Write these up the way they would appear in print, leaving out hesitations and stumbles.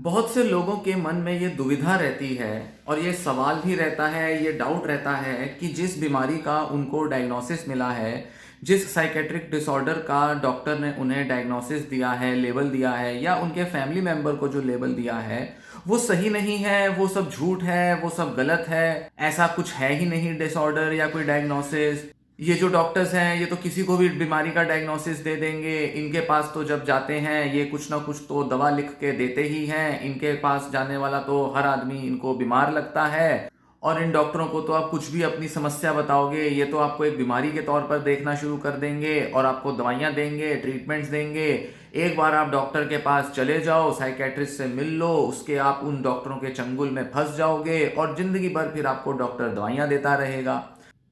बहुत से लोगों के मन में ये दुविधा रहती है और ये सवाल भी रहता है, ये डाउट रहता है कि जिस बीमारी का उनको डायग्नोसिस मिला है, जिस साइकेट्रिक डिसऑर्डर का डॉक्टर ने उन्हें डायग्नोसिस दिया है, लेबल दिया है या उनके फैमिली मेंबर को जो लेबल दिया है, वो सही नहीं है, वो सब झूठ है, वो सब गलत है, ऐसा कुछ है ही नहीं डिसऑर्डर या कोई डायग्नोसिस। ये जो डॉक्टर्स हैं ये तो किसी को भी बीमारी का डायग्नोसिस दे देंगे, इनके पास तो जब जाते हैं ये कुछ ना कुछ तो दवा लिख के देते ही हैं, इनके पास जाने वाला तो हर आदमी इनको बीमार लगता है और इन डॉक्टरों को तो आप कुछ भी अपनी समस्या बताओगे ये तो आपको एक बीमारी के तौर पर देखना शुरू कर देंगे और आपको दवाइयाँ देंगे, ट्रीटमेंट्स देंगे। एक बार आप डॉक्टर के पास चले जाओ, साइकेट्रिस्ट से मिल लो, उसके आप उन डॉक्टरों के चंगुल में फंस जाओगे और जिंदगी भर फिर आपको डॉक्टर दवाइयाँ देता रहेगा।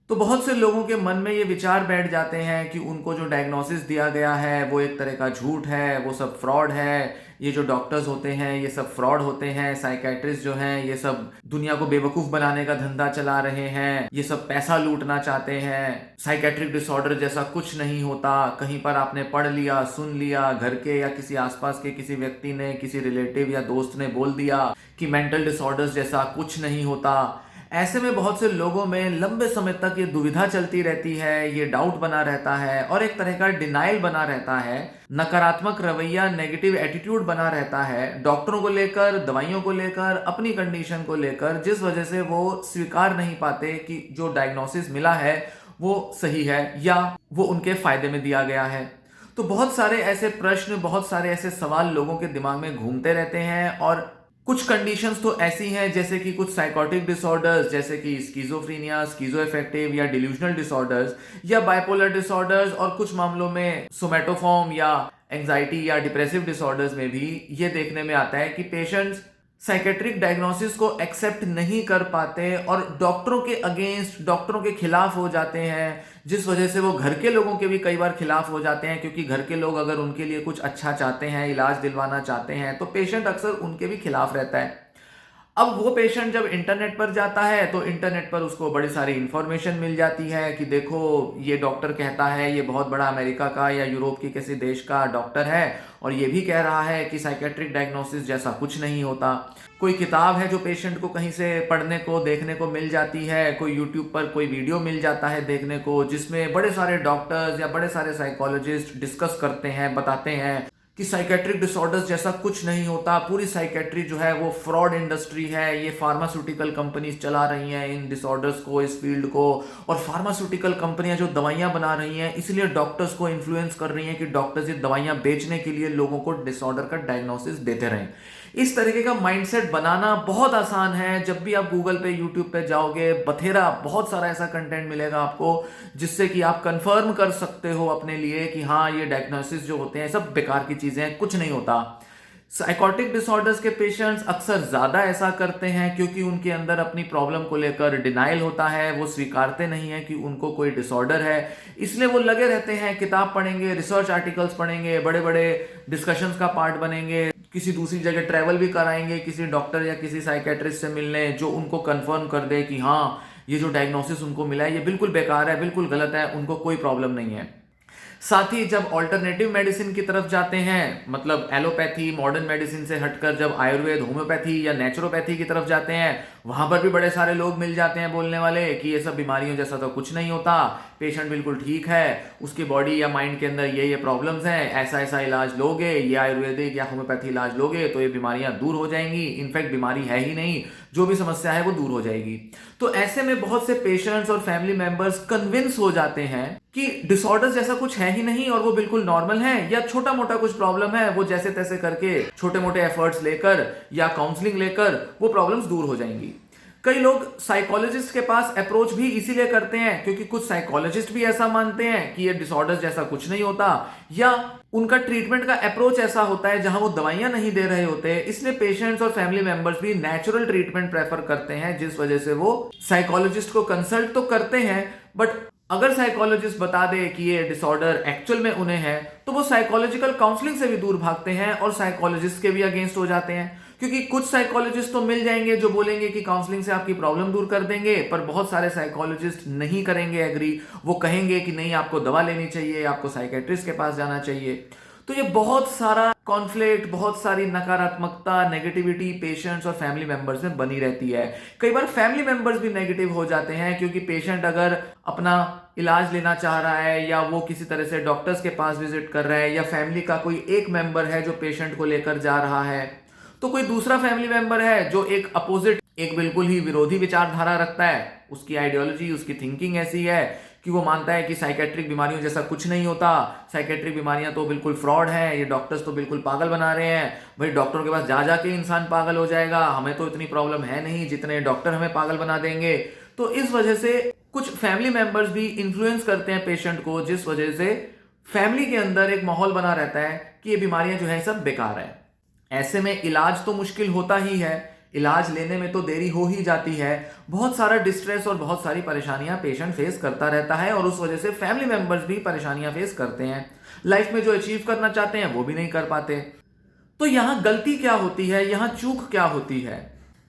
तो बहुत से लोगों के मन में ये विचार बैठ जाते हैं कि उनको जो डायग्नोसिस दिया गया है वो एक तरह का झूठ है, वो सब फ्रॉड है, ये जो डॉक्टर्स होते हैं ये सब फ्रॉड होते हैं, साइकेट्रिस्ट जो हैं ये सब दुनिया को बेवकूफ़ बनाने का धंधा चला रहे हैं, ये सब पैसा लूटना चाहते हैं, साइकेट्रिक डिसऑर्डर जैसा कुछ नहीं होता। कहीं पर आपने पढ़ लिया, सुन लिया, घर के या किसी आसपास के किसी व्यक्ति ने, किसी रिलेटिव या दोस्त ने बोल दिया कि मेंटल डिसऑर्डर्स जैसा कुछ नहीं होता। ऐसे में बहुत से लोगों में लंबे समय तक ये दुविधा चलती रहती है, ये डाउट बना रहता है और एक तरह का डिनाइल बना रहता है, नकारात्मक रवैया, नेगेटिव एटीट्यूड बना रहता है डॉक्टरों को लेकर, दवाइयों को लेकर, अपनी कंडीशन को लेकर, जिस वजह से वो स्वीकार नहीं पाते कि जो डायग्नोसिस मिला है वो सही है या वो उनके फायदे में दिया गया है। तो बहुत सारे ऐसे प्रश्न, बहुत सारे ऐसे सवाल लोगों के दिमाग में घूमते रहते हैं और कुछ कंडीशंस तो ऐसी हैं जैसे कि कुछ साइकोटिक डिसऑर्डर्स जैसे कि स्किज़ोफ्रेनिया, स्किज़ोअफेक्टिव या डिल्यूजनल डिसऑर्डर्स या बाइपोलर डिसऑर्डर्स और कुछ मामलों में सोमैटोफॉर्म या एंजाइटी या डिप्रेसिव डिसऑर्डर्स में भी ये देखने में आता है कि पेशेंट्स साइकेट्रिक डायग्नोसिस को एक्सेप्ट नहीं कर पाते और डॉक्टरों के अगेंस्ट, डॉक्टरों के खिलाफ हो जाते हैं, जिस वजह से वो घर के लोगों के भी कई बार खिलाफ हो जाते हैं, क्योंकि घर के लोग अगर उनके लिए कुछ अच्छा चाहते हैं, इलाज दिलवाना चाहते हैं, तो पेशेंट अक्सर उनके भी खिलाफ रहता है। अब वो पेशेंट जब इंटरनेट पर जाता है तो इंटरनेट पर उसको बड़ी सारी इंफॉर्मेशन मिल जाती है कि देखो ये डॉक्टर कहता है, ये बहुत बड़ा अमेरिका का या यूरोप की किसी देश का डॉक्टर है और ये भी कह रहा है कि साइकेट्रिक डायग्नोसिस जैसा कुछ नहीं होता। कोई किताब है जो पेशेंट को कहीं से पढ़ने को, देखने को मिल जाती है, कोई यूट्यूब पर कोई वीडियो मिल जाता है देखने को जिसमें बड़े सारे डॉक्टर्स या बड़े सारे साइकोलॉजिस्ट डिस्कस करते हैं, बताते हैं कि साइकेट्रिक डिसऑर्डर्स जैसा कुछ नहीं होता, पूरी साइकेट्री जो है वो फ्रॉड इंडस्ट्री है, ये फार्मास्यूटिकल कंपनीज चला रही हैं इन डिसऑर्डर्स को, इस फील्ड को, और फार्मास्यूटिकल कंपनियां जो दवाइयां बना रही हैं इसलिए डॉक्टर्स को इन्फ्लुएंस कर रही हैं कि डॉक्टर्स ये दवाइयां बेचने के लिए लोगों को डिसऑर्डर का डायग्नोसिस देते रहें। इस तरीके का माइंडसेट बनाना बहुत आसान है। जब भी आप गूगल पे, यूट्यूब पे जाओगे, बथेरा बहुत सारा ऐसा कंटेंट मिलेगा आपको जिससे कि आप कंफर्म कर सकते हो अपने लिए कि हाँ ये डायग्नोसिस जो होते हैं सब बेकार की चीजें हैं, कुछ नहीं होता। साइकोटिक डिसऑर्डर्स के पेशेंट्स अक्सर ज्यादा ऐसा करते हैं क्योंकि उनके अंदर अपनी प्रॉब्लम को लेकर डिनाइल होता है, वो स्वीकारते नहीं है कि उनको कोई डिसऑर्डर है, इसलिए वो लगे रहते हैं, किताब पढ़ेंगे, रिसर्च आर्टिकल्स पढ़ेंगे, बड़े बड़े डिस्कशंस का पार्ट बनेंगे, किसी दूसरी जगह ट्रैवल भी कराएंगे किसी डॉक्टर या किसी साइकेट्रिस्ट से मिलने जो उनको कंफर्म कर दे कि हाँ ये जो डायग्नोसिस उनको मिला है ये बिल्कुल बेकार है, बिल्कुल गलत है, उनको कोई प्रॉब्लम नहीं है। साथ ही जब ऑल्टरनेटिव मेडिसिन की तरफ जाते हैं, मतलब एलोपैथी, मॉडर्न मेडिसिन से हटकर जब आयुर्वेद, होम्योपैथी या नेचुरोपैथी की तरफ जाते हैं, वहां पर भी बड़े सारे लोग मिल जाते हैं बोलने वाले कि ये सब बीमारियों जैसा तो कुछ नहीं होता, पेशेंट बिल्कुल ठीक है, उसकी बॉडी या माइंड के अंदर ये प्रॉब्लम्स हैं, ऐसा ऐसा इलाज लोगे, ये आयुर्वेदिक या होम्योपैथी इलाज लोगे तो ये बीमारियां दूर हो जाएंगी, इनफैक्ट बीमारी है ही नहीं, जो भी समस्या है वो दूर हो जाएगी। तो ऐसे में बहुत से पेशेंट्स और फैमिली मेंबर्स कन्विंस हो जाते हैं कि डिसऑर्डर जैसा कुछ है ही नहीं और वो बिल्कुल नॉर्मल है, या छोटा मोटा कुछ प्रॉब्लम है, वो जैसे तैसे करके छोटे मोटे एफर्ट्स लेकर या काउंसलिंग लेकर वो प्रॉब्लम्स दूर हो जाएंगी। कई लोग साइकोलॉजिस्ट के पास अप्रोच भी इसीलिए करते हैं क्योंकि कुछ साइकोलॉजिस्ट भी ऐसा मानते हैं कि ये डिसऑर्डर जैसा कुछ नहीं होता, या उनका ट्रीटमेंट का अप्रोच ऐसा होता है जहां वो दवाइयां नहीं दे रहे होते, इसलिए पेशेंट्स और फैमिली मेंबर्स भी नेचुरल ट्रीटमेंट प्रेफर करते हैं, जिस वजह से वो साइकोलॉजिस्ट को कंसल्ट तो करते हैं, बट अगर साइकोलॉजिस्ट बता दे कि ये डिसऑर्डर एक्चुअल में उन्हें है तो वो साइकोलॉजिकल काउंसलिंग से भी दूर भागते हैं और साइकोलॉजिस्ट के भी अगेंस्ट हो जाते हैं, क्योंकि कुछ साइकोलॉजिस्ट तो मिल जाएंगे जो बोलेंगे कि काउंसलिंग से आपकी प्रॉब्लम दूर कर देंगे, पर बहुत सारे साइकोलॉजिस्ट नहीं करेंगे एग्री, वो कहेंगे कि नहीं आपको दवा लेनी चाहिए, आपको साइकेट्रिस्ट के पास जाना चाहिए। तो ये बहुत सारा कॉन्फ्लिक्ट, बहुत सारी नकारात्मकता, नेगेटिविटी पेशेंट्स और फैमिली मेंबर्स में बनी रहती है। कई बार फैमिली मेंबर्स भी नेगेटिव हो जाते हैं, क्योंकि पेशेंट अगर अपना इलाज लेना चाह रहा है या वो किसी तरह से डॉक्टर्स के पास विजिट कर रहा है, या फैमिली का कोई एक मेंबर है जो पेशेंट को लेकर जा रहा है, तो कोई दूसरा फैमिली मेंबर है जो एक अपोजिट, एक बिल्कुल ही विरोधी विचारधारा रखता है। उसकी आइडियोलॉजी, उसकी थिंकिंग ऐसी है कि वो मानता है कि साइकेट्रिक बीमारियों जैसा कुछ नहीं होता, साइकेट्रिक बीमारियां तो बिल्कुल फ्रॉड है, ये डॉक्टर्स तो बिल्कुल पागल बना रहे हैं, भाई डॉक्टरों के पास जा जाके इंसान पागल हो जाएगा, हमें तो इतनी प्रॉब्लम है नहीं जितने डॉक्टर हमें पागल बना देंगे। तो इस वजह से कुछ फैमिली मेंबर्स भी इन्फ्लुएंस करते हैं पेशेंट को, जिस वजह से फैमिली के अंदर एक माहौल बना रहता है कि ये बीमारियां जो है सब बेकार है। ऐसे में इलाज तो मुश्किल होता ही है, इलाज लेने में तो देरी हो ही जाती है, बहुत सारा डिस्ट्रेस और बहुत सारी परेशानियां पेशेंट फेस करता रहता है, और उस वजह से फैमिली मेंबर्स भी परेशानियां फेस करते हैं। लाइफ में जो अचीव करना चाहते हैं वो भी नहीं कर पाते। तो यहां गलती क्या होती है, यहां चूक क्या होती है?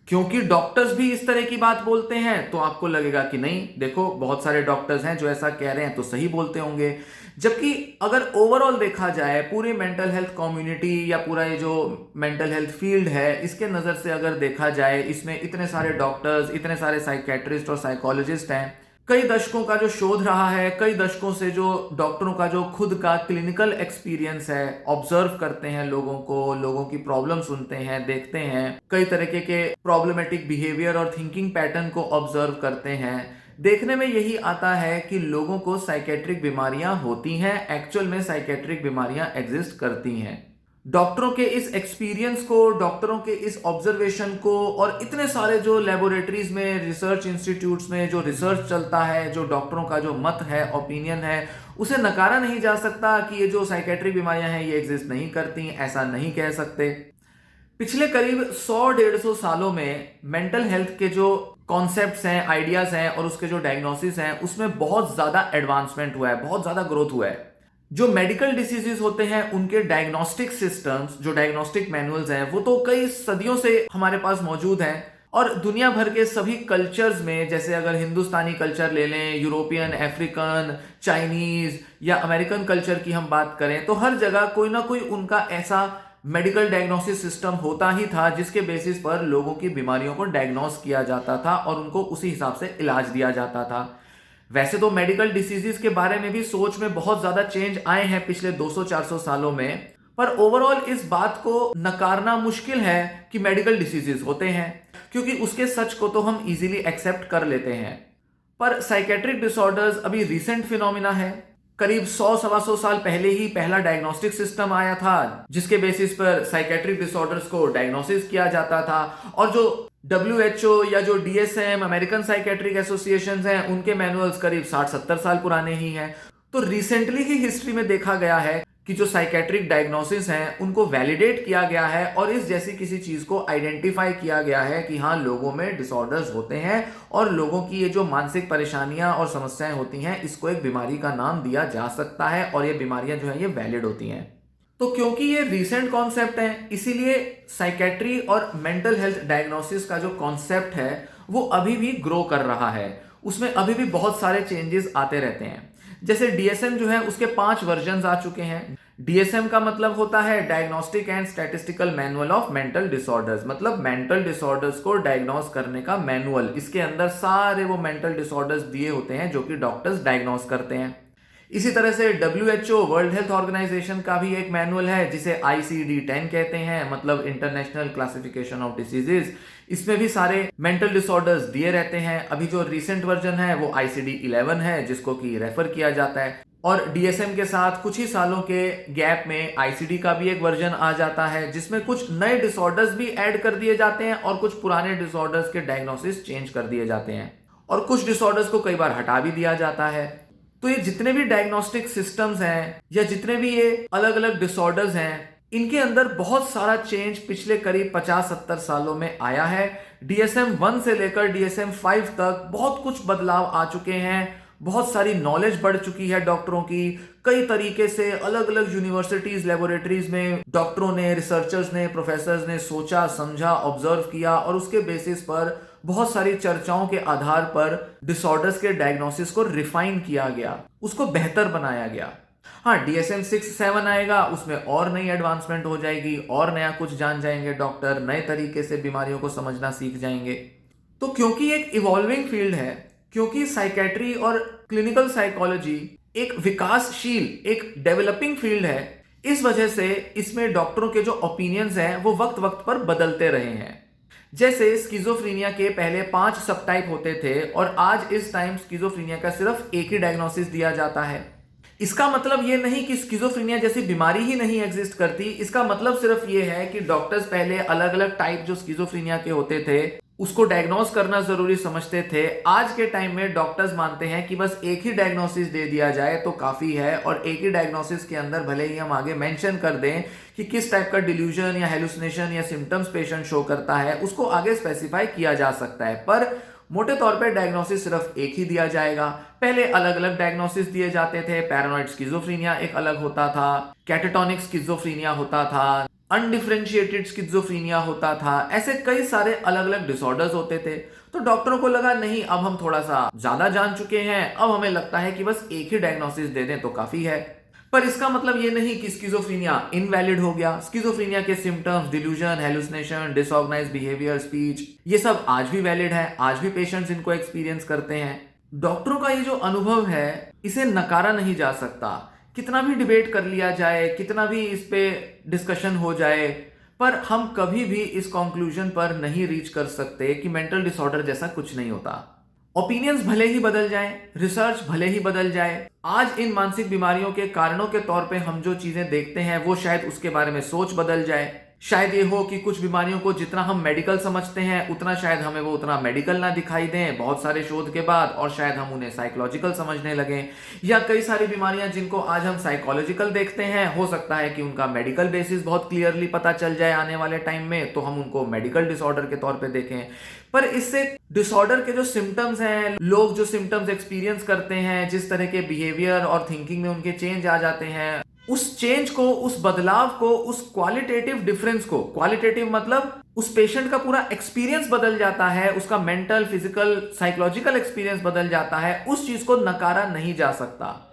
क्योंकि डॉक्टर्स भी इस तरह की बात बोलते हैं तो आपको लगेगा कि नहीं, देखो बहुत सारे डॉक्टर्स हैं जो ऐसा कह रहे हैं तो सही बोलते होंगे। जबकि अगर ओवरऑल देखा जाए पूरी मेंटल हेल्थ कम्युनिटी या पूरा ये जो मेंटल हेल्थ फील्ड है, इसके नज़र से अगर देखा जाए, इसमें इतने सारे डॉक्टर्स, इतने सारे साइकेट्रिस्ट और साइकोलॉजिस्ट हैं, कई दशकों का जो शोध रहा है, कई दशकों से जो डॉक्टरों का जो खुद का क्लिनिकल एक्सपीरियंस है, ऑब्जर्व करते हैं लोगों को, लोगों की प्रॉब्लम सुनते हैं, देखते हैं, कई तरीके के प्रॉब्लमेटिक बिहेवियर और थिंकिंग पैटर्न को ऑब्जर्व करते हैं, देखने में यही आता है कि लोगों को साइकेट्रिक बीमारियां होती हैं, एक्चुअल में साइकेट्रिक बीमारियां एग्जिस्ट करती हैं। डॉक्टरों के इस एक्सपीरियंस को, डॉक्टरों के इस ऑब्जर्वेशन को, और इतने सारे जो लेबोरेटरीज में, रिसर्च इंस्टीट्यूट्स में जो रिसर्च चलता है, जो डॉक्टरों का जो मत है, ओपिनियन है, उसे नकारा नहीं जा सकता कि ये जो साइकेट्रिक बीमारियां हैं ये एग्जिस्ट नहीं करती, ऐसा नहीं कह सकते। पिछले करीब 100-150 सालों में मेंटल हेल्थ के जो कॉन्सेप्ट्स हैं, आइडियाज हैं और उसके जो डायग्नोसिस हैं, उसमें बहुत ज्यादा एडवांसमेंट हुआ है, बहुत ज्यादा ग्रोथ हुआ है। जो मेडिकल डिसीजेस होते हैं उनके डायग्नोस्टिक सिस्टम्स, जो डायग्नोस्टिक मैनुअल्स हैं, वो तो कई सदियों से हमारे पास मौजूद हैं, और दुनिया भर के सभी कल्चर्स में, जैसे अगर हिंदुस्तानी कल्चर ले लें, यूरोपियन, अफ्रीकन, चाइनीज या अमेरिकन कल्चर की हम बात करें, तो हर जगह कोई ना कोई उनका ऐसा मेडिकल डायग्नोसिस सिस्टम होता ही था जिसके बेसिस पर लोगों की बीमारियों को डायग्नोस किया जाता था और उनको उसी हिसाब से इलाज दिया जाता था। वैसे तो मेडिकल डिसीजेस के बारे में भी सोच में बहुत ज्यादा चेंज आए हैं पिछले 200-400 सालों में, पर ओवरऑल इस बात को नकारना मुश्किल है कि मेडिकल डिसीजेस होते हैं, क्योंकि उसके सच को तो हम इजीली एक्सेप्ट कर लेते हैं। पर साइकेट्रिक डिसऑर्डर्स अभी रिसेंट फिनोमिना है। करीब 100-125 साल पहले ही पहला डायग्नोस्टिक सिस्टम आया था जिसके बेसिस पर साइकेट्रिक डिसऑर्डर्स को डायग्नोसिस किया जाता था, और जो WHO या जो DSM, अमेरिकन साइकेट्रिक एसोसिएशंस हैं, उनके मैनुअल्स करीब 60-70 साल पुराने ही हैं। तो रिसेंटली ही हिस्ट्री में देखा गया है कि जो साइकेट्रिक डायग्नोसिस हैं उनको वैलिडेट किया गया है और इस जैसी किसी चीज को आइडेंटिफाई किया गया है कि हाँ, लोगों में डिसऑर्डर्स होते हैं और लोगों की ये जो मानसिक परेशानियां और समस्याएं होती हैं, इसको एक बीमारी का नाम दिया जा सकता है, और ये बीमारियां जो है ये वैलिड होती हैं। तो क्योंकि ये रीसेंट कॉन्सेप्ट है, इसीलिए साइकेट्री और मेंटल हेल्थ डायग्नोसिस का जो कॉन्सेप्ट है वो अभी भी ग्रो कर रहा है, उसमें अभी भी बहुत सारे चेंजेस आते रहते हैं। जैसे DSM जो है उसके 5 वर्जन्स आ चुके हैं। DSM का मतलब होता है diagnostic and statistical manual of mental disorders, मतलब मेंटल डिसऑर्डर्स को डायग्नोस करने का मैनुअल। इसके अंदर सारे वो मेंटल डिसऑर्डर्स दिए होते हैं जो कि डॉक्टर्स डायग्नोस करते हैं। इसी तरह से WHO, वर्ल्ड हेल्थ ऑर्गेनाइजेशन का भी एक मैनुअल है जिसे ICD-10 कहते हैं, मतलब इंटरनेशनल क्लासिफिकेशन ऑफ डिसीजेस। इसमें भी सारे मेंटल डिसऑर्डर्स दिए रहते हैं। अभी जो रिसेंट वर्जन है वो ICD-11 है जिसको कि रेफर किया जाता है, और DSM के साथ कुछ ही सालों के गैप में ICD का भी एक वर्जन आ जाता है जिसमें कुछ नए डिसऑर्डर्स भी ऐड कर दिए जाते हैं और कुछ पुराने डिसऑर्डर्स के डायग्नोसिस चेंज कर दिए जाते हैं, और कुछ डिसऑर्डर्स को कई बार हटा भी दिया जाता है। तो ये जितने भी डायग्नोस्टिक सिस्टम्स हैं या जितने भी ये अलग अलग डिसऑर्डर्स हैं, इनके अंदर बहुत सारा चेंज पिछले करीब 50-70 सालों में आया है। DSM 1 से लेकर DSM 5 तक बहुत कुछ बदलाव आ चुके हैं, बहुत सारी नॉलेज बढ़ चुकी है डॉक्टरों की। कई तरीके से अलग अलग यूनिवर्सिटीज, लेबोरेटरीज में डॉक्टरों ने, रिसर्चर्स ने, प्रोफेसर्स ने सोचा, समझा, ऑब्जर्व किया, और उसके बेसिस पर बहुत सारी चर्चाओं के आधार पर डिसऑर्डर्स के डायग्नोसिस को रिफाइन किया गया, उसको बेहतर बनाया गया। हाँ, DSM-6-7 आएगा, उसमें और नई एडवांसमेंट हो जाएगी, और नया कुछ जान जाएंगे डॉक्टर, नए तरीके से बीमारियों को समझना सीख जाएंगे। तो क्योंकि एक इवॉल्विंग फील्ड है, क्योंकि साइकेट्री और क्लिनिकल साइकोलॉजी एक विकासशील, एक डेवलपिंग फील्ड है, इस वजह से इसमें डॉक्टरों के जो ओपिनियंस हैं वो वक्त वक्त पर बदलते रहे हैं। जैसे स्किज़ोफ्रीनिया के पहले 5 सब टाइप होते थे और आज इस टाइम स्किज़ोफ्रीनिया का सिर्फ एक ही डायग्नोसिस दिया जाता है। इसका मतलब ये नहीं कि स्किज़ोफ्रीनिया जैसी बीमारी ही नहीं एग्जिस्ट करती। इसका मतलब सिर्फ ये है कि डॉक्टर्स पहले अलग अलग टाइप जो स्किज़ोफ्रीनिया के होते थे उसको डायग्नोस करना जरूरी समझते थे। आज के टाइम में डॉक्टर्स मानते हैं कि बस एक ही डायग्नोसिस दे दिया जाए तो काफी है, और एक ही डायग्नोसिस के अंदर भले ही हम आगे मेंशन कर दें कि किस टाइप का डिल्यूजन या हेलुसिनेशन या सिम्टम्स पेशेंट शो करता है, उसको आगे स्पेसिफाई किया जा सकता है, पर मोटे तौर पे डायग्नोसिस सिर्फ एक ही दिया जाएगा। पहले अलग अलग डायग्नोसिस दिए जाते थे। पैरानॉइड स्किज़ोफ्रीनिया एक अलग होता था, कैटेटोनिक स्किज़ोफ्रीनिया होता था, अनडिफरेंशिएटेड स्किज़ोफ्रीनिया होता था। ऐसे कई सारे अलग अलग डिसऑर्डर्स होते थे। तो डॉक्टरों को लगा नहीं, अब हम थोड़ा सा ज्यादा जान चुके हैं, अब हमें लगता है कि बस एक ही डायग्नोसिस दे दें तो काफी है। पर इसका मतलब ये नहीं कि स्किज़ोफ्रीनिया इनवैलिड हो गया। स्किज़ोफ्रीनिया के symptoms, delusion, hallucination, disorganised behaviour, speech, ये सब आज भी वैलिड है, आज भी पेशेंट्स इनको एक्सपीरियंस करते हैं। डॉक्टरों का ये जो अनुभव है इसे नकारा नहीं जा सकता। कितना भी डिबेट कर लिया जाए, कितना भी इस पे डिस्कशन हो जाए, पर हम कभी भी इस कंक्लूजन पर नहीं रीच कर सकते कि मेंटल डिसऑर्डर जैसा कुछ नहीं होता। ओपिनियंस भले ही बदल जाएं, रिसर्च भले ही बदल जाए, आज इन मानसिक बीमारियों के कारणों के तौर पे हम जो चीजें देखते हैं वो शायद उसके बारे में सोच बदल जाए। शायद ये हो कि कुछ बीमारियों को जितना हम मेडिकल समझते हैं उतना शायद हमें वो उतना मेडिकल ना दिखाई दें बहुत सारे शोध के बाद, और शायद हम उन्हें साइकोलॉजिकल समझने लगें। या कई सारी बीमारियां जिनको आज हम साइकोलॉजिकल देखते हैं, हो सकता है कि उनका मेडिकल बेसिस बहुत क्लियरली पता चल जाए आने वाले टाइम में, तो हम उनको मेडिकल डिसऑर्डर के तौर पे देखें। पर इससे डिसऑर्डर के जो सिम्टम्स हैं, लोग जो सिम्टम्स एक्सपीरियंस करते हैं, जिस तरह के बिहेवियर और थिंकिंग में उनके चेंज आ जाते हैं, उस चेंज को, उस बदलाव को, उस क्वालिटेटिव डिफरेंस को, क्वालिटेटिव मतलब उस पेशेंट का पूरा एक्सपीरियंस बदल जाता है, उसका मेंटल, फिजिकल, साइकोलॉजिकल एक्सपीरियंस बदल जाता है, उस चीज को नकारा नहीं जा सकता।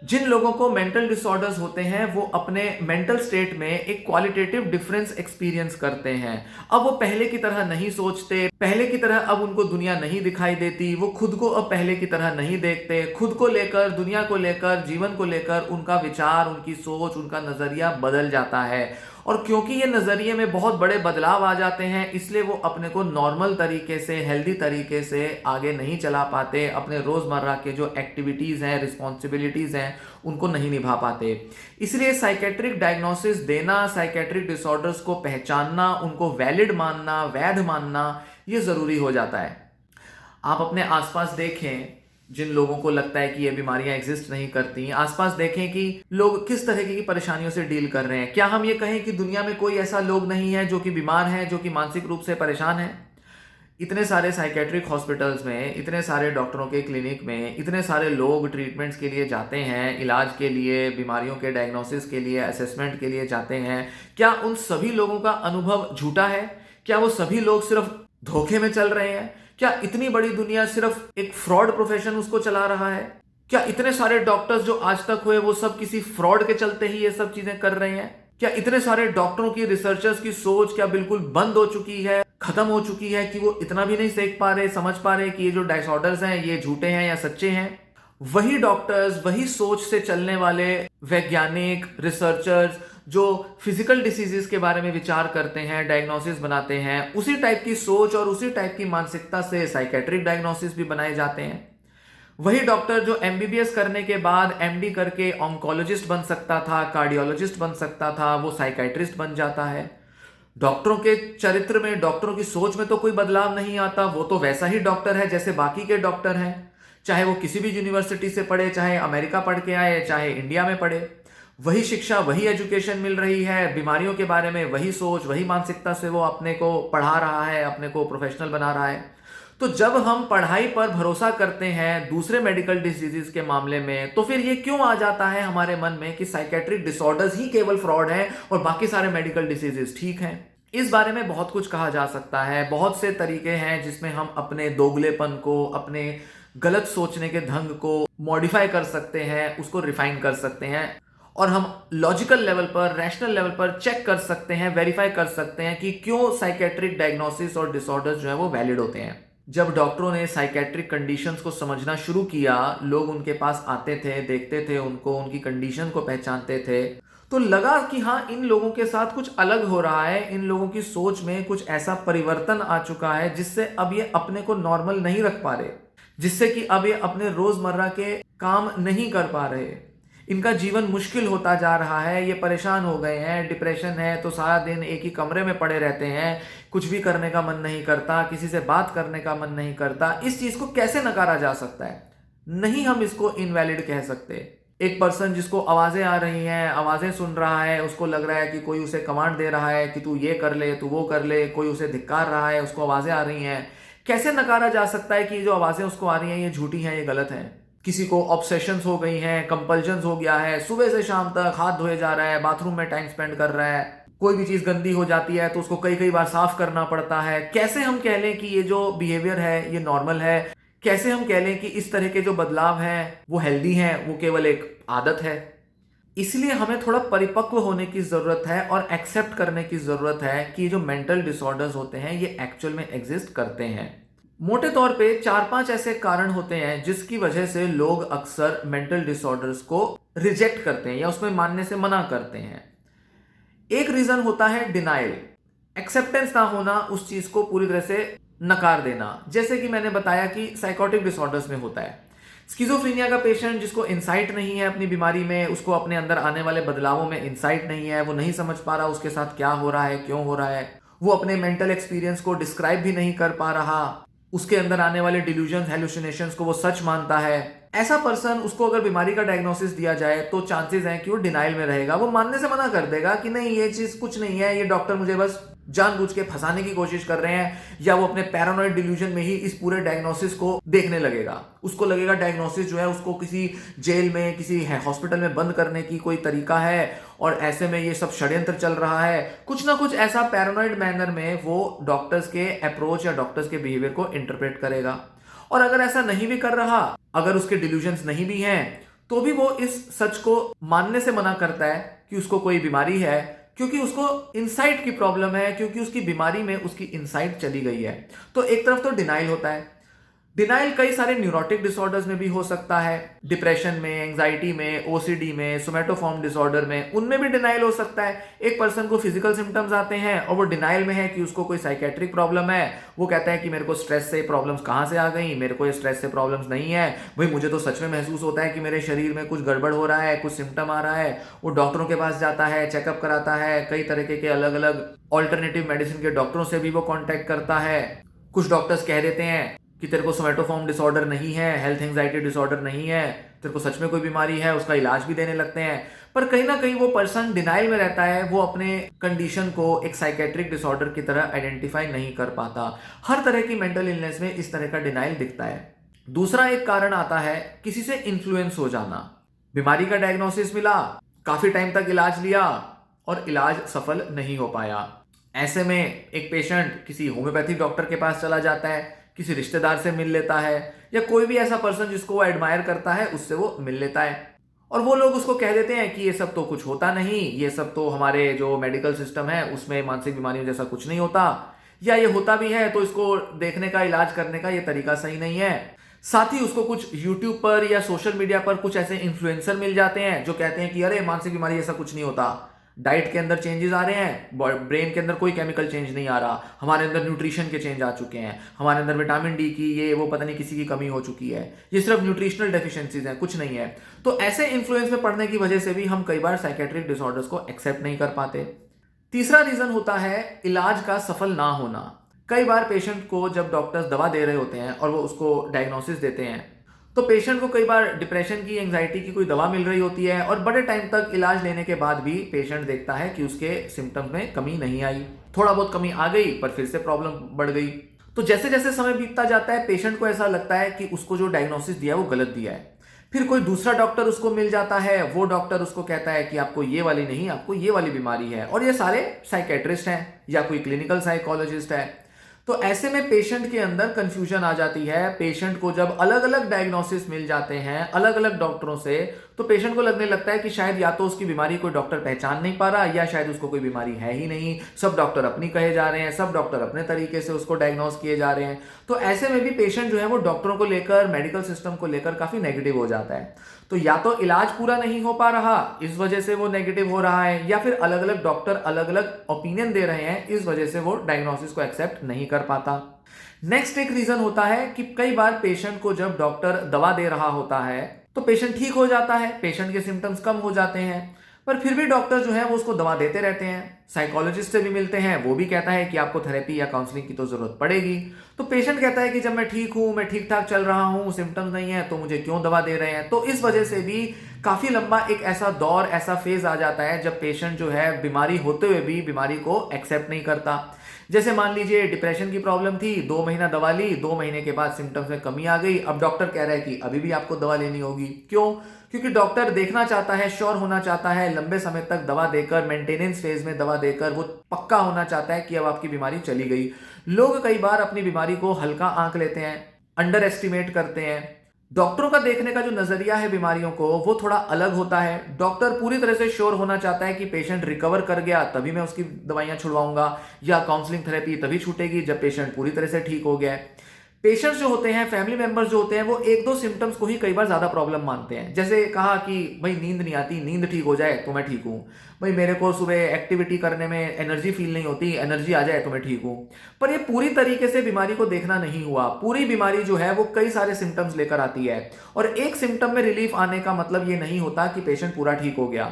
जिन लोगों को मेंटल डिसऑर्डर्स होते हैं वो अपने मेंटल स्टेट में एक क्वालिटेटिव डिफरेंस एक्सपीरियंस करते हैं। अब वो पहले की तरह नहीं सोचते, पहले की तरह अब उनको दुनिया नहीं दिखाई देती, वो खुद को अब पहले की तरह नहीं देखते। खुद को लेकर, दुनिया को लेकर, जीवन को लेकर उनका विचार, उनकी सोच, उनका नजरिया बदल जाता है। और क्योंकि ये नजरिए में बहुत बड़े बदलाव आ जाते हैं, इसलिए वो अपने को नॉर्मल तरीके से, हेल्दी तरीके से आगे नहीं चला पाते, अपने रोजमर्रा के जो एक्टिविटीज हैं, रिस्पॉन्सिबिलिटीज हैं, उनको नहीं निभा पाते। इसलिए साइकेट्रिक डायग्नोसिस देना, साइकेट्रिक डिसऑर्डर्स को पहचानना, उनको वैलिड मानना, वैध मानना, ये जरूरी हो जाता है। आप अपने आसपास देखें, जिन लोगों को लगता है कि ये बीमारियां एग्जिस्ट नहीं करती, आसपास देखें कि लोग किस तरह की परेशानियों से डील कर रहे हैं। क्या हम ये कहें कि दुनिया में कोई ऐसा लोग नहीं है जो कि बीमार है, जो कि मानसिक रूप से परेशान है? इतने सारे साइकेट्रिक हॉस्पिटल्स में, इतने सारे डॉक्टरों के क्लिनिक में, इतने सारे लोग ट्रीटमेंट्स के लिए जाते हैं, इलाज के लिए, बीमारियों के डायग्नोसिस के लिए, असेसमेंट के लिए जाते हैं। क्या उन सभी लोगों का अनुभव झूठा है? क्या वो सभी लोग सिर्फ धोखे में चल रहे हैं? क्या इतनी बड़ी दुनिया सिर्फ एक फ्रॉड प्रोफेशन उसको चला रहा है? क्या इतने सारे डॉक्टर्स जो आज तक हुए वो सब किसी फ्रॉड के चलते ही ये सब चीजें कर रहे हैं? क्या इतने सारे डॉक्टरों की, रिसर्चर्स की सोच क्या बिल्कुल बंद हो चुकी है, खत्म हो चुकी है कि वो इतना भी नहीं सीख पा रहे, समझ पा रहे कि ये जो डिसऑर्डर्स हैं ये झूठे हैं या सच्चे हैं? वही डॉक्टर्स, वही सोच से चलने वाले वैज्ञानिक, रिसर्चर्स जो फिजिकल डिसीजेस के बारे में विचार करते हैं, डायग्नोसिस बनाते हैं, उसी टाइप की सोच और उसी टाइप की मानसिकता से साइकेट्रिक डायग्नोसिस भी बनाए जाते हैं। वही डॉक्टर जो एमबीबीएस करने के बाद एमडी करके ऑन्कोलॉजिस्ट बन सकता था, कार्डियोलॉजिस्ट बन सकता था, वो साइकेट्रिस्ट बन जाता है। डॉक्टरों के चरित्र में, डॉक्टरों की सोच में तो कोई बदलाव नहीं आता। वो तो वैसा ही डॉक्टर है जैसे बाकी के डॉक्टर हैं, चाहे वो किसी भी यूनिवर्सिटी से पढ़े, चाहे अमेरिका पढ़ के आए, चाहे इंडिया में पढ़े। वही शिक्षा, वही एजुकेशन मिल रही है, बीमारियों के बारे में वही सोच, वही मानसिकता से वो अपने को पढ़ा रहा है, अपने को प्रोफेशनल बना रहा है। तो जब हम पढ़ाई पर भरोसा करते हैं दूसरे मेडिकल डिसीजेस के मामले में, तो फिर ये क्यों आ जाता है हमारे मन में कि साइकेट्रिक डिसऑर्डर्स ही केवल फ्रॉड हैं और बाकी सारे मेडिकल डिसीजेस ठीक हैं? इस बारे में बहुत कुछ कहा जा सकता है। बहुत से तरीके हैं जिसमें हम अपने दोगलेपन को, अपने गलत सोचने के ढंग को मॉडिफाई कर सकते हैं, उसको रिफाइन कर सकते हैं, और हम लॉजिकल लेवल पर, रैशनल लेवल पर चेक कर सकते हैं, वेरीफाई कर सकते हैं कि क्यों साइकेट्रिक डायग्नोसिस और डिसऑर्डर्स जो है वो वैलिड होते हैं। जब डॉक्टरों ने साइकेट्रिक कंडीशंस को समझना शुरू किया, लोग उनके पास आते थे, देखते थे उनको, उनकी कंडीशन को पहचानते थे, तो लगा कि हाँ, इन लोगों के साथ कुछ अलग हो रहा है, इन लोगों की सोच में कुछ ऐसा परिवर्तन आ चुका है जिससे अब ये अपने को नॉर्मल नहीं रख पा रहे, जिससे कि अब ये अपने रोजमर्रा के काम नहीं कर पा रहे, इनका जीवन मुश्किल होता जा रहा है, ये परेशान हो गए हैं, डिप्रेशन है तो सारा दिन एक ही कमरे में पड़े रहते हैं, कुछ भी करने का मन नहीं करता, किसी से बात करने का मन नहीं करता। इस चीज को कैसे नकारा जा सकता है? नहीं, हम इसको इनवैलिड कह सकते। एक पर्सन जिसको आवाजें आ रही हैं, आवाजें सुन रहा है, उसको लग रहा है कि कोई उसे कमांड दे रहा है कि तू ये कर ले, तू वो कर ले, कोई उसे धिक्कार रहा है, उसको आवाजें आ रही हैं, कैसे नकारा जा सकता है कि जो आवाजें उसको आ रही हैं ये झूठी हैं, ये गलत हैं? किसी को ऑब्सेशंस हो गई हैं, कंपल्शंस हो गया है, सुबह से शाम तक हाथ धोए जा रहा है, बाथरूम में टाइम स्पेंड कर रहा है, कोई भी चीज गंदी हो जाती है तो उसको कई कई बार साफ करना पड़ता है, कैसे हम कह लें कि ये जो बिहेवियर है ये नॉर्मल है? कैसे हम कह लें कि इस तरह के जो बदलाव हैं वो हेल्दी हैं, वो केवल एक आदत है? इसलिए हमें थोड़ा परिपक्व होने की जरूरत है और एक्सेप्ट करने की जरूरत है कि जो मेंटल डिसऑर्डर्स होते हैं ये एक्चुअल में एग्जिस्ट करते हैं। मोटे तौर पे 4-5 ऐसे कारण होते हैं जिसकी वजह से लोग अक्सर मेंटल डिसऑर्डर्स को रिजेक्ट करते हैं या उसमें मानने से मना करते हैं। एक रीजन होता है डिनाइल, एक्सेप्टेंस ना होना, उस चीज को पूरी तरह से नकार देना। जैसे कि मैंने बताया कि साइकोटिक डिसऑर्डर्स में होता है। स्किज़ोफ्रेनिया का पेशेंट जिसको इंसाइट नहीं है अपनी बीमारी में, उसको अपने अंदर आने वाले बदलावों में इंसाइट नहीं है, वो नहीं समझ पा रहा उसके साथ क्या हो रहा है, क्यों हो रहा है, वो अपने मेंटल एक्सपीरियंस को डिस्क्राइब भी नहीं कर पा रहा, उसके अंदर आने वाले डिल्यूजन, हेलुसिनेशंस को वो सच मानता है। ऐसा पर्सन, उसको अगर बीमारी का डायग्नोसिस दिया जाए तो चांसेस हैं कि वो डिनाइल में रहेगा, वो मानने से मना कर देगा कि नहीं ये चीज कुछ नहीं है, ये डॉक्टर मुझे बस जानबूझ के फंसाने की कोशिश कर रहे हैं, या वो अपने पैरानॉइड डिल्यूजन में ही इस पूरे डायग्नोसिस को देखने लगेगा। उसको लगेगा डायग्नोसिस जो है उसको किसी जेल में, किसी हॉस्पिटल में बंद करने की कोई तरीका है और ऐसे में ये सब षड्यंत्र चल रहा है। कुछ ना कुछ ऐसा पैरानॉइड मैनर में वो डॉक्टर्स के अप्रोच या डॉक्टर्स के बिहेवियर को इंटरप्रेट करेगा। और अगर ऐसा नहीं भी कर रहा, अगर उसके डिल्यूजन्स नहीं भी हैं, तो भी वो इस सच को मानने से मना करता है कि उसको कोई बीमारी है, क्योंकि उसको इनसाइट की प्रॉब्लम है, क्योंकि उसकी बीमारी में उसकी इनसाइट चली गई है। तो एक तरफ तो डिनाइल होता है। डिनाइल कई सारे न्यूरोटिक डिसऑर्डर्स में भी हो सकता है, डिप्रेशन में, एंजाइटी में, ओसीडी में, सोमैटोफॉर्म डिसऑर्डर में, उनमें भी डिनाइल हो सकता है। एक पर्सन को फिजिकल सिम्टम्स आते हैं और वो डिनाइल में है कि उसको कोई साइकेट्रिक प्रॉब्लम है, वो कहता है कि मेरे को स्ट्रेस से प्रॉब्लम्स कहाँ से आ गई, मेरे को ये स्ट्रेस से प्रॉब्लम्स नहीं है, भाई मुझे तो सच में महसूस होता है कि मेरे शरीर में कुछ गड़बड़ हो रहा है, कुछ सिम्टम आ रहा है। वो डॉक्टरों के पास जाता है, चेकअप कराता है, कई तरीके के अलग अलग ऑल्टरनेटिव मेडिसिन के डॉक्टरों से भी वो कॉन्टैक्ट करता है। कुछ डॉक्टर्स कह देते हैं कि तेरे को सोमैटोफॉर्म डिसऑर्डर नहीं है, हेल्थ एंजाइटी डिसऑर्डर नहीं है, तेरे को सच में कोई बीमारी है, उसका इलाज भी देने लगते हैं। पर कहीं ना कहीं वो पर्सन डिनाइल में रहता है, वो अपने कंडीशन को एक साइकेट्रिक डिसऑर्डर की तरह आइडेंटिफाई नहीं कर पाता। हर तरह की मेंटल इलनेस में इस तरह का डिनाइल दिखता है। दूसरा एक कारण आता है किसी से इन्फ्लुएंस हो जाना। बीमारी का डायग्नोसिस मिला, काफी टाइम तक इलाज लिया और इलाज सफल नहीं हो पाया। ऐसे में एक पेशेंट किसी होम्योपैथिक डॉक्टर के पास चला जाता है, किसी रिश्तेदार से मिल लेता है, या कोई भी ऐसा पर्सन जिसको वो एडमायर करता है उससे वो मिल लेता है, और वो लोग उसको कह देते हैं कि ये सब तो कुछ होता नहीं, ये सब तो हमारे जो मेडिकल सिस्टम है उसमें मानसिक बीमारियों जैसा कुछ नहीं होता, या ये होता भी है तो इसको देखने का, इलाज करने का ये तरीका सही नहीं है। साथ ही उसको कुछ यूट्यूब पर या सोशल मीडिया पर कुछ ऐसे इन्फ्लुएंसर मिल जाते हैं जो कहते हैं कि अरे मानसिक बीमारी ऐसा कुछ नहीं होता, डाइट के अंदर चेंजेस आ रहे हैं, ब्रेन के अंदर कोई केमिकल चेंज नहीं आ रहा, हमारे अंदर न्यूट्रिशन के चेंज आ चुके हैं, हमारे अंदर विटामिन डी की ये वो पता नहीं किसी की कमी हो चुकी है, ये सिर्फ न्यूट्रिशनल डेफिशिएंसीज हैं, कुछ नहीं है। तो ऐसे इन्फ्लुएंस में पड़ने की वजह से भी हम कई बार साइकेट्रिक डिसऑर्डर्स को एक्सेप्ट नहीं कर पाते। तीसरा रीजन होता है इलाज का सफल ना होना। कई बार पेशेंट को जब डॉक्टर्स दवा दे रहे होते हैं और वो उसको डायग्नोसिस देते हैं, तो पेशेंट को कई बार डिप्रेशन की, एंजाइटी की कोई दवा मिल रही होती है और बड़े टाइम तक इलाज लेने के बाद भी पेशेंट देखता है कि उसके सिम्टम्स में कमी नहीं आई, थोड़ा बहुत कमी आ गई पर फिर से प्रॉब्लम बढ़ गई। तो जैसे जैसे समय बीतता जाता है पेशेंट को ऐसा लगता है कि उसको जो डायग्नोसिस दिया वो गलत दिया है। फिर कोई दूसरा डॉक्टर उसको मिल जाता है, वो डॉक्टर उसको कहता है कि आपको ये वाली नहीं, आपको ये वाली बीमारी है, और ये सारे साइकेट्रिस्ट हैं या कोई क्लिनिकल साइकोलॉजिस्ट है। तो ऐसे में पेशेंट के अंदर कंफ्यूजन आ जाती है। पेशेंट को जब अलग अलग डायग्नोसिस मिल जाते हैं अलग अलग डॉक्टरों से, तो पेशेंट को लगने लगता है कि शायद या तो उसकी बीमारी कोई डॉक्टर पहचान नहीं पा रहा, या शायद उसको कोई बीमारी है ही नहीं। सब डॉक्टर अपनी कहे जा रहे हैं, सब डॉक्टर अपने तरीके से उसको डायग्नोस किए जा रहे हैं। तो ऐसे में भी पेशेंट जो है वो डॉक्टरों को लेकर, मेडिकल सिस्टम को लेकर काफी नेगेटिव हो जाता है। तो या तो इलाज पूरा नहीं हो पा रहा, इस वजह से वो नेगेटिव हो रहा है, या फिर अलग अलग डॉक्टर अलग अलग ओपिनियन दे रहे हैं, इस वजह से वो डायग्नोसिस को एक्सेप्ट नहीं कर पाता। नेक्स्ट एक रीजन होता है कि कई बार पेशेंट को जब डॉक्टर दवा दे रहा होता है तो पेशेंट ठीक हो जाता है, पेशेंट के सिम्टम्स कम हो जाते हैं, पर फिर भी डॉक्टर जो है वो उसको दवा देते रहते हैं। साइकोलॉजिस्ट से भी मिलते हैं, वो भी कहता है कि आपको थेरेपी या काउंसलिंग की तो जरूरत पड़ेगी। तो पेशेंट कहता है कि जब मैं ठीक हूं, मैं ठीक ठाक चल रहा हूं, सिम्टम्स नहीं है, तो मुझे क्यों दवा दे रहे हैं। तो इस वजह से भी काफी लंबा एक ऐसा दौर, ऐसा फेज आ जाता है जब पेशेंट जो है बीमारी होते हुए भी बीमारी को एक्सेप्ट नहीं करता। जैसे मान लीजिए डिप्रेशन की प्रॉब्लम थी, 2 महीना दवा ली, 2 महीने के बाद सिम्टम्स में कमी आ गई, अब डॉक्टर कह रहा है कि अभी भी आपको दवा लेनी होगी। क्यों? क्योंकि डॉक्टर देखना चाहता है, श्योर होना चाहता है, लंबे समय तक दवा देकर, मेंटेनेंस फेज में दवा देकर वो पक्का होना चाहता है कि अब आपकी बीमारी चली गई। लोग कई बार अपनी बीमारी को हल्का आंक लेते हैं, अंडर एस्टिमेट करते हैं। डॉक्टरों का देखने का जो नजरिया है बीमारियों को वो थोड़ा अलग होता है। डॉक्टर पूरी तरह से श्योर होना चाहता है कि पेशेंट रिकवर कर गया तभी मैं उसकी दवाइयां छुड़वाऊंगा, या काउंसलिंग थेरेपी तभी छूटेगी जब पेशेंट पूरी तरह से ठीक हो गया है। पेशेंट्स जो होते हैं, फैमिली मेंबर्स जो होते हैं, वो एक दो सिम्टम्स को ही कई बार ज्यादा प्रॉब्लम मानते हैं। जैसे कहा कि भाई नींद नहीं आती, नींद ठीक हो जाए तो मैं ठीक हूं। भाई मेरे को सुबह एक्टिविटी करने में एनर्जी फील नहीं होती, एनर्जी आ जाए तो मैं ठीक हूं। पर ये पूरी तरीके से बीमारी को देखना नहीं हुआ। पूरी बीमारी जो है वो कई सारे सिम्टम्स लेकर आती है, और एक सिम्टम में रिलीफ आने का मतलब ये नहीं होता कि पेशेंट पूरा ठीक हो गया।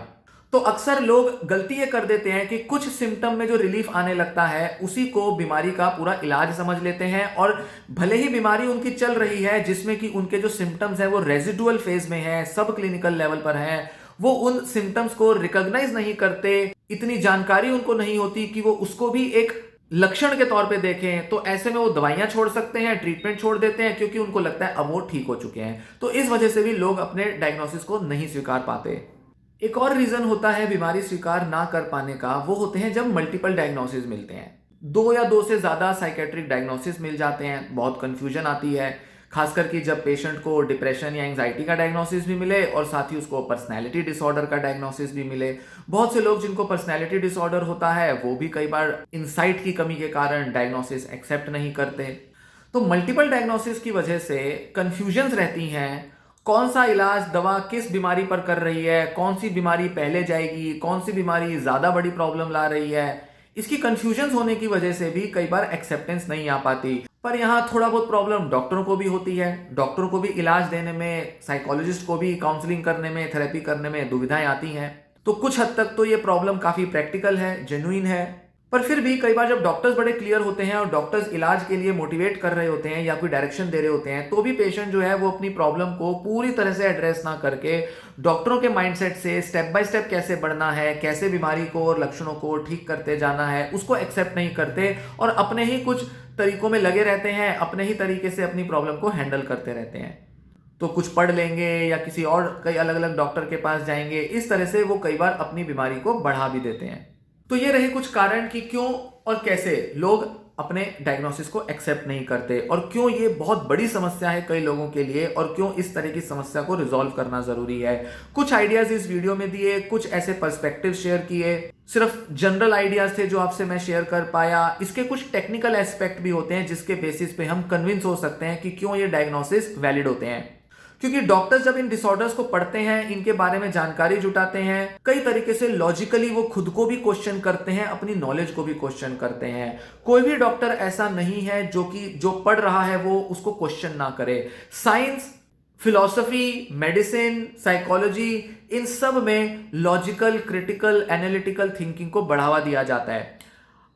तो अक्सर लोग गलती ये कर देते हैं कि कुछ सिम्टम में जो रिलीफ आने लगता है उसी को बीमारी का पूरा इलाज समझ लेते हैं, और भले ही बीमारी उनकी चल रही है जिसमें कि उनके जो सिम्टम्स हैं वो रेजिडुअल फेज में है, सब क्लिनिकल लेवल पर हैं, वो उन सिम्टम्स को रिकॉग्नाइज नहीं करते, इतनी जानकारी उनको नहीं होती कि वो उसको भी एक लक्षण के तौर पे देखें। तो ऐसे में वो दवाइयां छोड़ सकते हैं, ट्रीटमेंट छोड़ देते हैं, क्योंकि उनको लगता है अब वो ठीक हो चुके हैं। तो इस वजह से भी लोग अपने डायग्नोसिस को नहीं स्वीकार पाते। एक और रीजन होता है बीमारी स्वीकार ना कर पाने का, वो होते हैं जब मल्टीपल डायग्नोसिस मिलते हैं। 2 या 2 से ज्यादा साइकेट्रिक डायग्नोसिस मिल जाते हैं, बहुत कंफ्यूजन आती है। खासकर कि जब पेशेंट को डिप्रेशन या एंजाइटी का डायग्नोसिस भी मिले और साथ ही उसको पर्सनैलिटी डिसऑर्डर का डायग्नोसिस भी मिले। बहुत से लोग जिनको पर्सनैलिटी डिसऑर्डर होता है वो भी कई बार इनसाइट की कमी के कारण डायग्नोसिस एक्सेप्ट नहीं करते। तो मल्टीपल डायग्नोसिस की वजह से कंफ्यूजन्स रहती हैं, कौन सा इलाज दवा किस बीमारी पर कर रही है, कौन सी बीमारी पहले जाएगी, कौन सी बीमारी ज्यादा बड़ी प्रॉब्लम ला रही है। इसकी कंफ्यूजन होने की वजह से भी कई बार एक्सेप्टेंस नहीं आ पाती। पर यहाँ थोड़ा बहुत प्रॉब्लम डॉक्टरों को भी होती है। डॉक्टरों को भी इलाज देने में, साइकोलॉजिस्ट को भी काउंसलिंग करने में, थेरेपी करने में दुविधाएं आती हैं। तो कुछ हद तक तो ये प्रॉब्लम काफी प्रैक्टिकल है, जेन्युइन है। पर फिर भी कई बार जब डॉक्टर्स बड़े क्लियर होते हैं और डॉक्टर्स इलाज के लिए मोटिवेट कर रहे होते हैं या कोई डायरेक्शन दे रहे होते हैं, तो भी पेशेंट जो है वो अपनी प्रॉब्लम को पूरी तरह से एड्रेस ना करके डॉक्टरों के माइंडसेट से स्टेप बाय स्टेप कैसे बढ़ना है, कैसे बीमारी को और लक्षणों को ठीक करते जाना है, उसको एक्सेप्ट नहीं करते और अपने ही कुछ तरीकों में लगे रहते हैं, अपने ही तरीके से अपनी प्रॉब्लम को हैंडल करते रहते हैं। तो कुछ पढ़ लेंगे या किसी और कई अलग अलग डॉक्टर के पास जाएंगे, इस तरह से वो कई बार अपनी बीमारी को बढ़ा भी देते हैं। तो ये रहे कुछ कारण कि क्यों और कैसे लोग अपने डायग्नोसिस को एक्सेप्ट नहीं करते, और क्यों ये बहुत बड़ी समस्या है कई लोगों के लिए, और क्यों इस तरह की समस्या को रिजॉल्व करना जरूरी है। कुछ आइडियाज इस वीडियो में दिए, कुछ ऐसे पर्सपेक्टिव शेयर किए, सिर्फ जनरल आइडियाज थे जो आपसे मैं शेयर कर पाया। इसके कुछ टेक्निकल एस्पेक्ट भी होते हैं जिसके बेसिस पे हम कन्विंस हो सकते हैं कि क्यों ये डायग्नोसिस वैलिड होते हैं। क्योंकि डॉक्टर्स जब इन डिसऑर्डर्स को पढ़ते हैं, इनके बारे में जानकारी जुटाते हैं, कई तरीके से लॉजिकली वो खुद को भी क्वेश्चन करते हैं, अपनी नॉलेज को भी क्वेश्चन करते हैं। कोई भी डॉक्टर ऐसा नहीं है जो पढ़ रहा है वो उसको क्वेश्चन ना करे। साइंस, फिलॉसफी, मेडिसिन, साइकोलॉजी, इन सब में लॉजिकल, क्रिटिकल, एनालिटिकल थिंकिंग को बढ़ावा दिया जाता है।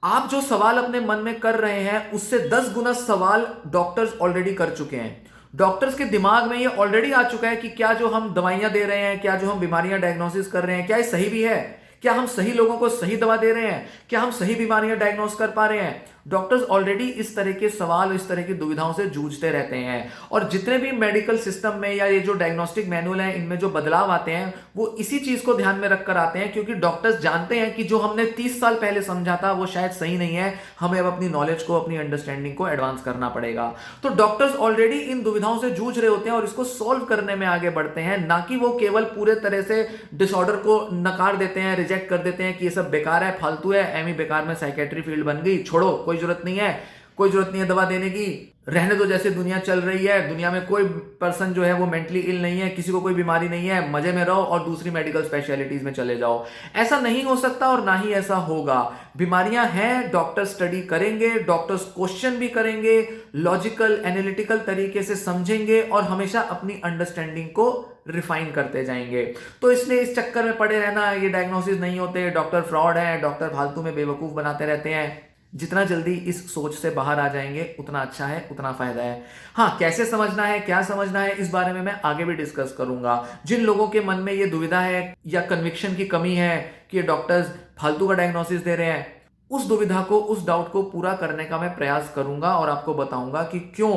आप जो सवाल अपने मन में कर रहे हैं उससे 10 गुना सवाल डॉक्टर्स ऑलरेडी कर चुके हैं। डॉक्टर्स के दिमाग में ये ऑलरेडी आ चुका है कि क्या जो हम दवाइयां दे रहे हैं, क्या जो हम बीमारियां डायग्नोसिस कर रहे हैं, क्या ये सही भी है, क्या हम सही लोगों को सही दवा दे रहे हैं, क्या हम सही बीमारियां डायग्नोस कर पा रहे हैं। डॉक्टर्स ऑलरेडी इस तरह के सवाल, इस तरह की दुविधाओं से जूझते रहते हैं। और जितने भी मेडिकल सिस्टम में या ये जो डायग्नोस्टिक मैनुअल है, इनमें जो बदलाव आते हैं वो इसी चीज को ध्यान में रखकर आते हैं, क्योंकि डॉक्टर्स जानते हैं कि जो हमने 30 साल पहले समझा था वो शायद सही नहीं है, हमें अब अपनी नॉलेज को, अपनी अंडरस्टैंडिंग को एडवांस करना पड़ेगा। तो डॉक्टर्स ऑलरेडी इन दुविधाओं से जूझ रहे होते हैं और इसको सॉल्व करने में आगे बढ़ते हैं, ना कि वो केवल पूरे तरह से डिसऑर्डर को नकार देते हैं, रिजेक्ट कर देते हैं कि ये सब बेकार है, फालतू है, एम ही बेकार में साइकेट्री फील्ड बन गई, छोड़ो, कोई जरूरत नहीं है, कोई जरूरत नहीं है दवा देने की, रहने दो जैसे दुनिया चल रही है, दुनिया में कोई पर्सन जो है वो मेंटली इल नहीं है, किसी को कोई बीमारी नहीं है, मजे में रहो और दूसरी मेडिकल स्पेशलिटीज में चले जाओ। ऐसा नहीं हो सकता और ना ही ऐसा होगा। बीमारियां हैं, डॉक्टर स्टडी करेंगे, डॉक्टर्स क्वेश्चन भी करेंगे, लॉजिकल एनालिटिकल तरीके से समझेंगे और हमेशा अपनी अंडरस्टैंडिंग को रिफाइन करते जाएंगे। तो इसलिए इस चक्कर में पड़े रहना, ये डायग्नोसिस नहीं होते, डॉक्टर फ्रॉड है, डॉक्टर फालतू में बेवकूफ बनाते रहते हैं, जितना जल्दी इस सोच से बाहर आ जाएंगे उतना अच्छा है, उतना फायदा है। हाँ, कैसे समझना है, क्या समझना है, इस बारे में मैं आगे भी डिस्कस करूंगा। जिन लोगों के मन में ये दुविधा है या कन्विक्शन की कमी है कि ये डॉक्टर्स फालतू का डायग्नोसिस दे रहे हैं, उस दुविधा को, उस डाउट को पूरा करने का मैं प्रयास करूंगा और आपको बताऊंगा कि क्यों,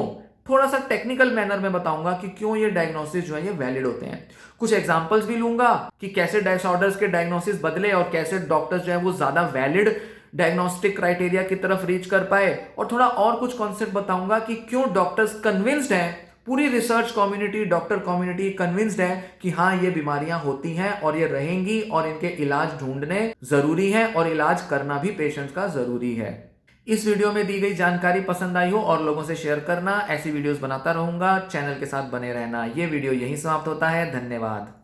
थोड़ा सा टेक्निकल मैनर में बताऊंगा कि क्यों ये डायग्नोसिस जो है ये वैलिड होते हैं। कुछ एग्जांपल्स भी लूंगा कि कैसे डिसऑर्डर्स के डायग्नोसिस बदले और कैसे डॉक्टर्स जो है वो ज्यादा वैलिड डायग्नोस्टिक क्राइटेरिया की तरफ रीच कर पाए, और थोड़ा और कुछ कॉन्सेप्ट बताऊंगा कि क्यों डॉक्टर्स कन्विंस्ड हैं, पूरी research community, doctor community convinced है कि हाँ ये बीमारियां होती हैं और ये रहेंगी और इनके इलाज ढूंढने जरूरी है और इलाज करना भी पेशेंट्स का जरूरी है। इस वीडियो में दी गई जानकारी पसंद आई हो और लोगों से शेयर करना, ऐसी वीडियोस बनाता रहूंगा, चैनल के साथ बने रहना। ये वीडियो यहीं समाप्त होता है, धन्यवाद।